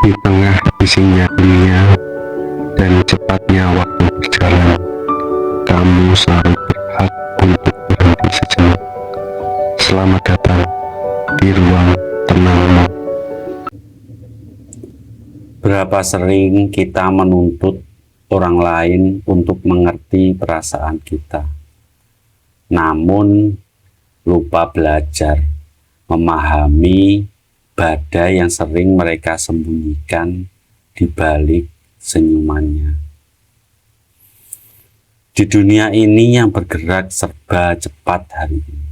Di tengah bisingnya dunia dan cepatnya waktu berjalan, kamu selalu berhak untuk berhenti sejenak. Selamat datang di ruang tenangmu. Berapa sering kita menuntut orang lain untuk mengerti perasaan kita, namun lupa belajar memahami badai yang sering mereka sembunyikan di balik senyumannya. Di dunia ini yang bergerak serba cepat hari ini,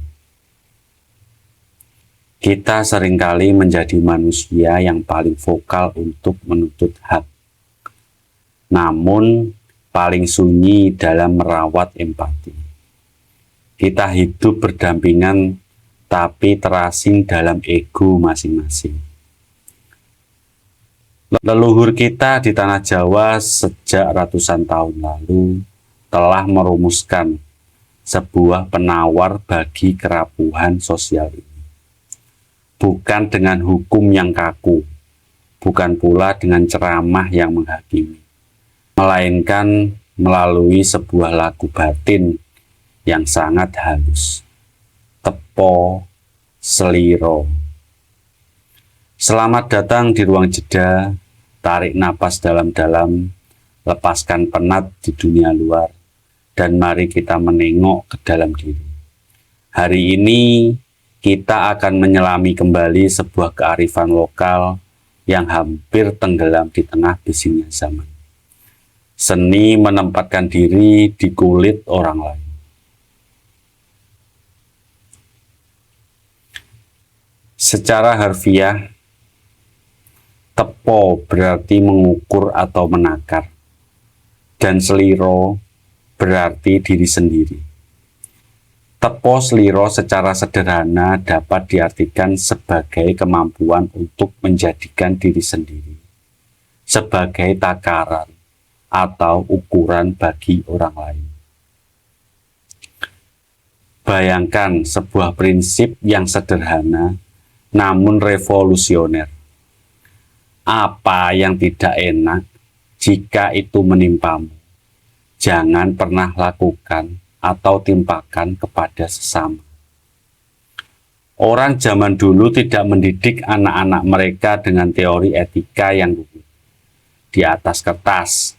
kita seringkali menjadi manusia yang paling vokal untuk menuntut hak, namun paling sunyi dalam merawat empati. Kita hidup berdampingan tapi terasing dalam ego masing-masing. Leluhur kita di tanah Jawa sejak ratusan tahun lalu telah merumuskan sebuah penawar bagi kerapuhan sosial ini. Bukan dengan hukum yang kaku, bukan pula dengan ceramah yang menghakimi, melainkan melalui sebuah lagu batin yang sangat halus. Tepo Sliro. Selamat datang di ruang jeda. Tarik napas dalam-dalam, lepaskan penat di dunia luar, dan mari kita menengok ke dalam diri. Hari ini kita akan menyelami kembali sebuah kearifan lokal yang hampir tenggelam di tengah bisingnya zaman. Seni menempatkan diri di kulit orang lain. Secara harfiah, tepo berarti mengukur atau menakar, dan sliro berarti diri sendiri. Tepo sliro secara sederhana dapat diartikan sebagai kemampuan untuk menjadikan diri sendiri sebagai takaran atau ukuran bagi orang lain. Bayangkan sebuah prinsip yang sederhana namun revolusioner. Apa yang tidak enak jika itu menimpamu, jangan pernah lakukan atau timpakan kepada sesama. Orang zaman dulu tidak mendidik anak-anak mereka dengan teori etika yang rumit di atas kertas.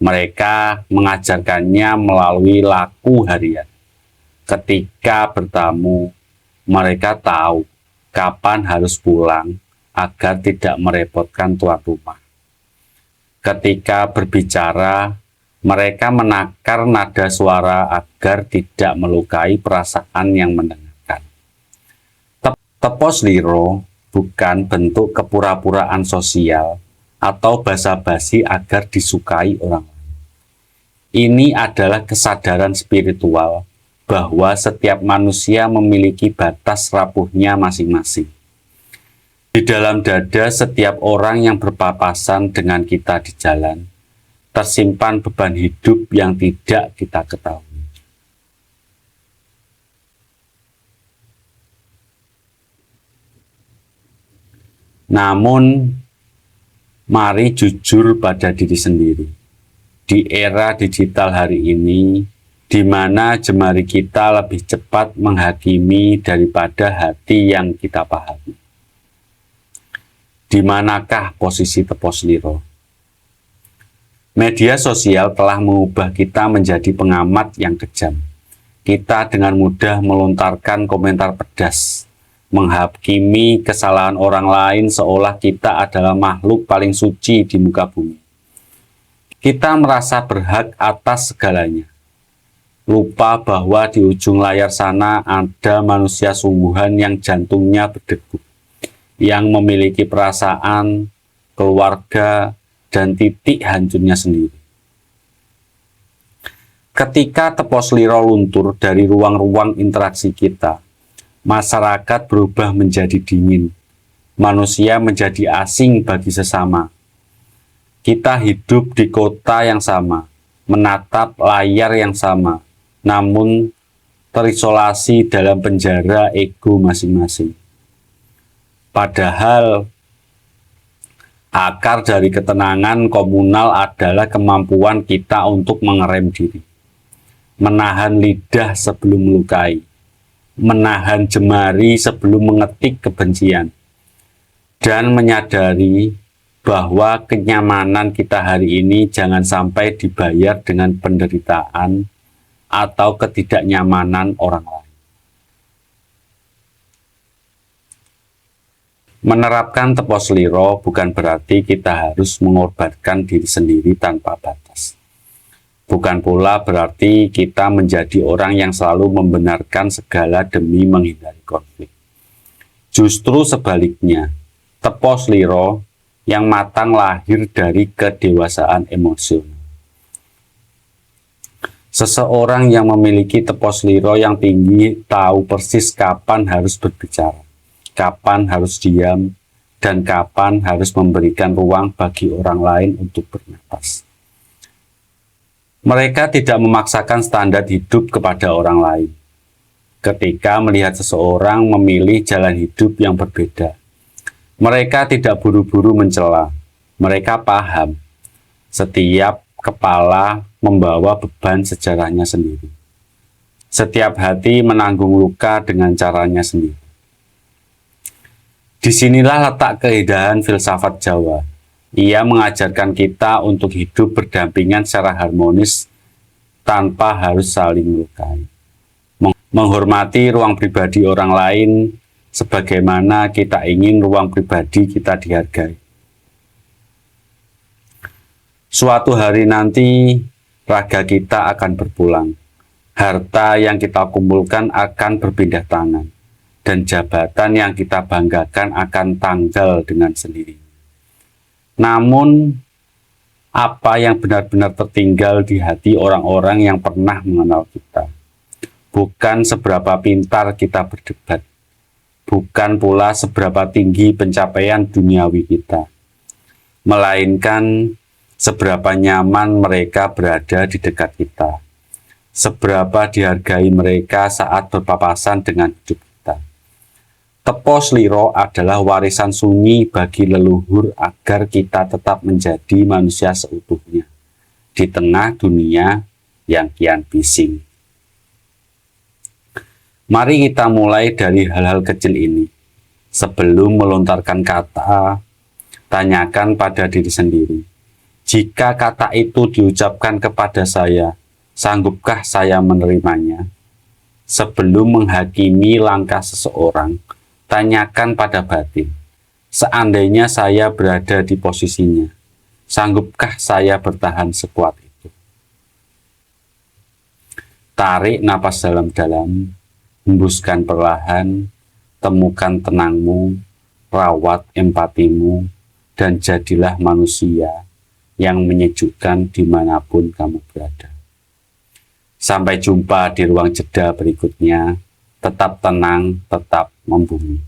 Mereka mengajarkannya melalui laku harian. Ketika bertamu, mereka tahu kapan harus pulang agar tidak merepotkan tuan rumah. Ketika berbicara, mereka menakar nada suara agar tidak melukai perasaan yang mendengarkan. Tepo sliro bukan bentuk kepura-puraan sosial atau basa-basi agar disukai orang lain. Ini adalah kesadaran spiritual bahwa setiap manusia memiliki batas rapuhnya masing-masing. Di dalam dada setiap orang yang berpapasan dengan kita di jalan, tersimpan beban hidup yang tidak kita ketahui. Namun, mari jujur pada diri sendiri. Di era digital hari ini, di mana jemari kita lebih cepat menghakimi daripada hati yang kita pahami. Di manakah posisi tepo sliro? Media sosial telah mengubah kita menjadi pengamat yang kejam. Kita dengan mudah melontarkan komentar pedas, menghakimi kesalahan orang lain seolah kita adalah makhluk paling suci di muka bumi. Kita merasa berhak atas segalanya. Lupa bahwa di ujung layar sana ada manusia sungguhan yang jantungnya berdegup, yang memiliki perasaan, keluarga, dan titik hancurnya sendiri. Ketika tepo sliro luntur dari ruang-ruang interaksi kita, masyarakat berubah menjadi dingin, manusia menjadi asing bagi sesama. Kita hidup di kota yang sama, menatap layar yang sama, namun terisolasi dalam penjara ego masing-masing. Padahal Akar dari ketenangan komunal adalah kemampuan kita untuk mengerem diri, menahan lidah sebelum melukai, menahan jemari sebelum mengetik kebencian, dan menyadari bahwa kenyamanan kita hari ini jangan sampai dibayar dengan penderitaan atau ketidaknyamanan orang lain. Menerapkan tepos liro bukan berarti kita harus mengorbankan diri sendiri tanpa batas. Bukan pula berarti kita menjadi orang yang selalu membenarkan segala demi menghindari konflik. Justru sebaliknya, tepos liro yang matang lahir dari kedewasaan emosional. Seseorang yang memiliki tepos liro yang tinggi tahu persis kapan harus berbicara, kapan harus diam, dan kapan harus memberikan ruang bagi orang lain untuk bernapas. Mereka tidak memaksakan standar hidup kepada orang lain. Ketika melihat seseorang memilih jalan hidup yang berbeda, mereka tidak buru-buru mencela. Mereka paham setiap kepala membawa beban sejarahnya sendiri. Setiap hati menanggung luka dengan caranya sendiri. Disinilah letak keindahan filsafat Jawa. Ia mengajarkan kita untuk hidup berdampingan secara harmonis tanpa harus saling melukai. Menghormati ruang pribadi orang lain sebagaimana kita ingin ruang pribadi kita dihargai. Suatu hari nanti, raga kita akan berpulang. Harta yang kita kumpulkan akan berpindah tangan. Dan jabatan yang kita banggakan akan tanggal dengan sendiri. Namun, apa yang benar-benar tertinggal di hati orang-orang yang pernah mengenal kita? Bukan seberapa pintar kita berdebat, bukan pula seberapa tinggi pencapaian duniawi kita, melainkan seberapa nyaman mereka berada di dekat kita, seberapa dihargai mereka saat berpapasan dengan hidup kita. Tepos liro adalah warisan sunyi bagi leluhur agar kita tetap menjadi manusia seutuhnya di tengah dunia yang kian bising. Mari kita mulai dari hal-hal kecil ini. Sebelum melontarkan kata, tanyakan pada diri sendiri. Jika kata itu diucapkan kepada saya, sanggupkah saya menerimanya? Sebelum menghakimi langkah seseorang, tanyakan pada batin, seandainya saya berada di posisinya, sanggupkah saya bertahan sekuat itu? Tarik napas dalam-dalam, hembuskan perlahan, temukan tenangmu, rawat empatimu, dan jadilah manusia yang menyejukkan dimanapun kamu berada. Sampai jumpa di ruang jeda berikutnya. Tetap tenang, tetap membumi.